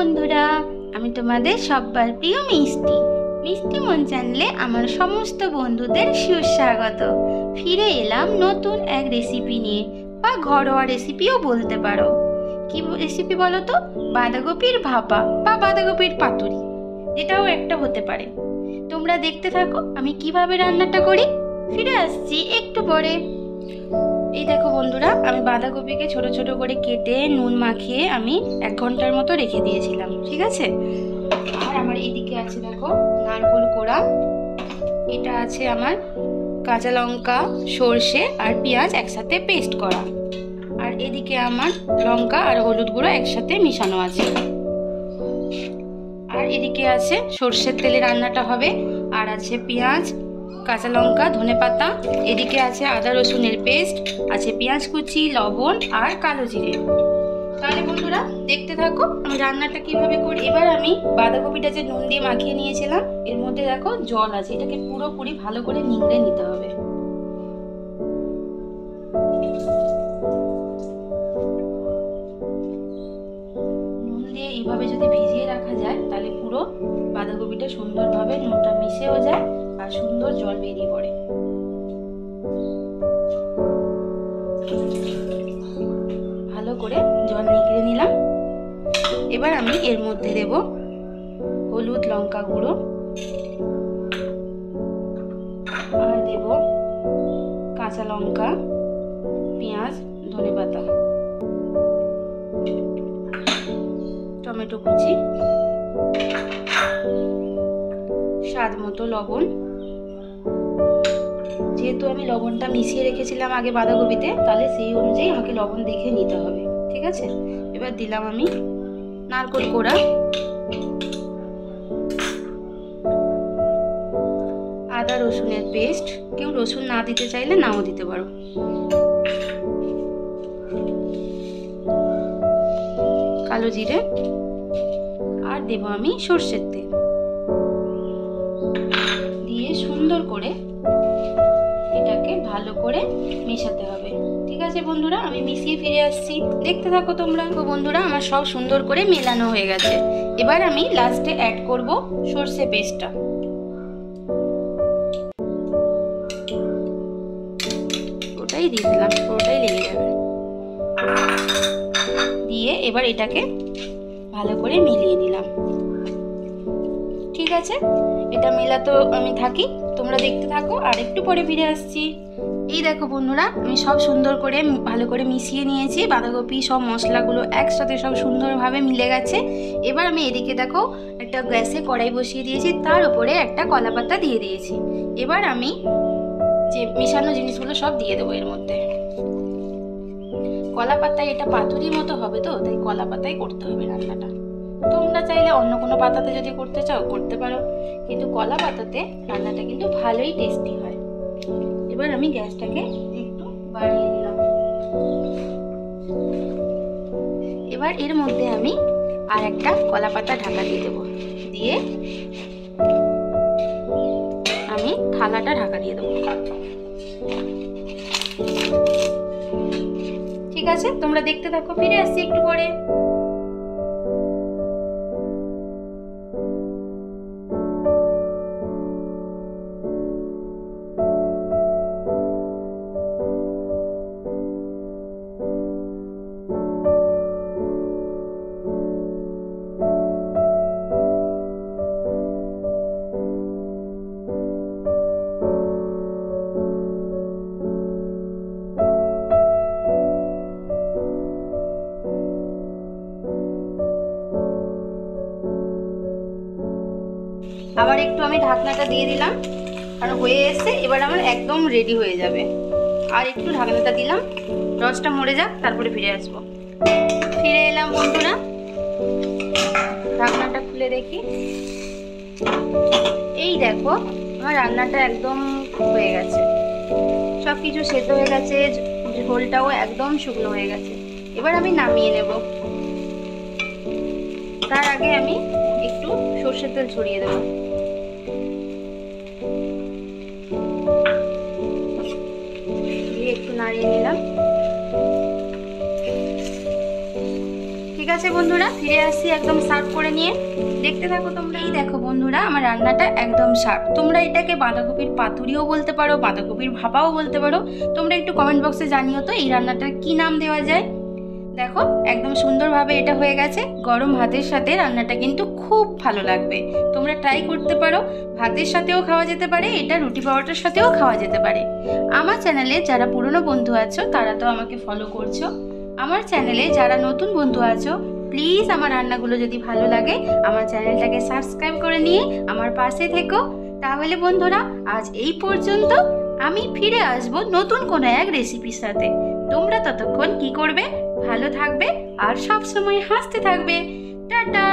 বন্ধুরা, আমি তোমাদের সবার প্রিয় মিষ্টি মিষ্টি মন চ্যানেলে আমার সমস্ত বন্ধুদের সুস্বাগত। ফিরে এলাম নতুন এক রেসিপি নিয়ে, বা ঘরোয়া রেসিপিও বলতে পারো। কি রেসিপি বলো তো? বাঁধাকপির ভাপা বা বাঁধাকপির পাতুরি, যেটাও একটা হতে পারে। তোমরা দেখতে থাকো আমি কিভাবে রান্নাটা করি। ফিরে আসছি একটু পরে। এই দেখো বন্ধুরা, আমি বাঁধাকপিকে ছোট ছোট করে কেটে নুন মাখিয়ে আমি 1 ঘন্টার মতো রেখে দিয়েছিলাম, ঠিক আছে। আর আমার এদিকে আছে দেখো নারকেল কোড়া, এটা আছে আমার কাঁচা লঙ্কা, সর্ষে আর পেঁয়াজ একসাথে পেস্ট করা, আর এদিকে আমার লঙ্কা আর হলুদ গুঁড়ো একসাথে মিশানো আছে। আর এদিকে আছে সর্ষের তেলে রান্নাটা হবে, আর আছে পেঁয়াজ, কাঁচা লঙ্কা, ধনেপাতা, এদিকে আছে আদা রসুনের পেস্ট, আছে পেঁয়াজ কুচি, লবণ আর কালো জিরে। তাহলে বন্ধুরা দেখতে থাকো আমি রান্নাটা কিভাবে করি। এবার আমি বাঁধাকপিটা যে নুন দিয়ে মাখিয়ে নিয়েছিলাম, এর মধ্যে দেখো জল আছে, এটাকে পুরোপুরি ভালো করে নিংড়ে নিতে হবে। নুন দিয়ে এইভাবে যদি ভিজিয়ে রাখা যায় তাহলে পুরো বাঁধাকপিটা সুন্দরভাবে নুনটা মিশেও যায় আর সুন্দর জল বেরিয়ে পড়ে। ভালো করে জল নিগড়ে নিলাম। এবার আমি এর মধ্যে দেব হলুদ, লঙ্কা গুঁড়ো, আর দেব কাঁচা লঙ্কা, পেঁয়াজ, ধনেপাতা, টমেটো কুচি, স্বাদ মতো লবণ। যেহেতু আমি লবণটা মিশিয়ে রেখেছিলাম আগে বাঁধাকপিতে, তাহলে সেই অনুযায়ী আমাকে লবণ দেখে নিতে হবে, ঠিক আছে। এবার দিলাম আমি নারকেল কোড়া, আদা রসুনের পেস্ট, কেউ রসুন না দিতে চাইলে নাও দিতে পারো, কালো জিরে, আর দেব আমি সর্ষের তেল। দিয়ে সুন্দর করে এটাকে ভালো করে মেশাতে হবে, ঠিক আছে বন্ধুরা। আমি মিশিয়ে ফিরে আসছি, দেখতে থাকো তোমরা। বন্ধুরা আমার সব সুন্দর করে মেলানো হয়ে গেছে। এবার আমি লাস্টে অ্যাড করব সর্ষে পেস্টটা। ওটাই দিয়ে দিলাম, পুরোটাই লেগে যাবে। দিয়ে এবার এটাকে ভালো করে মিলিয়ে নিলাম, ঠিক আছে। এটা মেলাতো আমি থাকি, তোমরা দেখতে থাকো, আর একটু পরে ফিরে আসছি। এই দেখো বন্ধুরা, আমি সব সুন্দর করে ভালো করে মিশিয়ে নিয়েছি। বাঁধাকপি সব মশলাগুলো একসাথে সব সুন্দরভাবে মিলে গেছে। এবার আমি এদিকে দেখো একটা গ্যাসে কড়াই বসিয়ে দিয়েছি, তার উপরে একটা কলা পাতা দিয়ে দিয়েছি। এবার আমি যে মেশানো জিনিসগুলো সব দিয়ে দেবো এর মধ্যে। কলা পাতায় এটা পাতুরির মতো হবে তো, তাই কলা পাতায় করতে হবে রান্নাটা। তোমরা চাইলে অন্য কোনো পাতাতে যদি করতে চাও করতে পারো, কিন্তু কলা পাতাতে রান্নাটা কিন্তু ভালোই টেস্টি হয়। এবার আমি গ্যাসটাকে একটু বাড়িয়ে দিলাম। এবার এর মধ্যে আমি আর একটা কলা পাতা ঢাকা দিয়ে দেবো, দিয়ে আমি থালাটা ঢাকা দিয়ে দেবো, ঠিক আছে। তোমরা দেখতে থাকো, ফিরে আসছি একটু পরে। আবার একটু আমি ঢাকনাটা দিয়ে দিলাম, কারণ হয়ে এসছে। এবার আমার একদম রেডি হয়ে যাবে। আর একটু ঢাকনাটা দিলাম, রসটা মরে যাক, তারপরে ফিরে আসবো। ফিরে এলাম বন্ধুরা, ঢাকনাটা খুলে দেখি। এই দেখো আমার রান্নাটা একদম হয়ে গেছে, সব কিছু সেদ্ধ হয়ে গেছে, ঝোলটাও একদম শুকনো হয়ে গেছে। এবার আমি নামিয়ে নেব। তার আগে আমি একটু সর্ষের তেল ছড়িয়ে দেবো। দিয়ে একটু নাড়িয়ে নিলাম, ঠিক আছে বন্ধুরা, ফিরে আসছি একদম সার্ভ করে নিয়ে। দেখতে থাকো তোমরা। এই দেখো বন্ধুরা, আমার রান্নাটা একদম সার্ভ। তোমরা এটাকে বাঁধাকপির পাতুরিও বলতে পারো, বাঁধাকপির ভাপাও বলতে পারো। তোমরা একটু কমেন্ট বক্সে জানিও তো এই রান্নাটার কি নাম দেওয়া যায়। দেখো একদম সুন্দরভাবে এটা হয়ে গেছে। গরম ভাতের সাথে রান্নাটা কিন্তু খুব ভালো লাগবে। তোমরা ট্রাই করতে পারো। ভাতের সাথেও খাওয়া যেতে পারে, এটা রুটি পরোটার সাথেও খাওয়া যেতে পারে। আমার চ্যানেলে যারা পুরনো বন্ধু আছো তারা তো আমাকে ফলো করছো। আমার চ্যানেলে যারা নতুন বন্ধু আছো, প্লিজ আমার রান্নাগুলো যদি ভালো লাগে আমার চ্যানেলটাকে সাবস্ক্রাইব করে নিয়ে আমার পাশে থেকো। তাহলে বন্ধুরা আজ এই পর্যন্ত। আমি ফিরে আসবো নতুন কোনো এক রেসিপির সাথে। তোমরা ততক্ষণ কি করবে? ভালো থাকবে আর সব সময় হাসতে থাকবে। টাটা।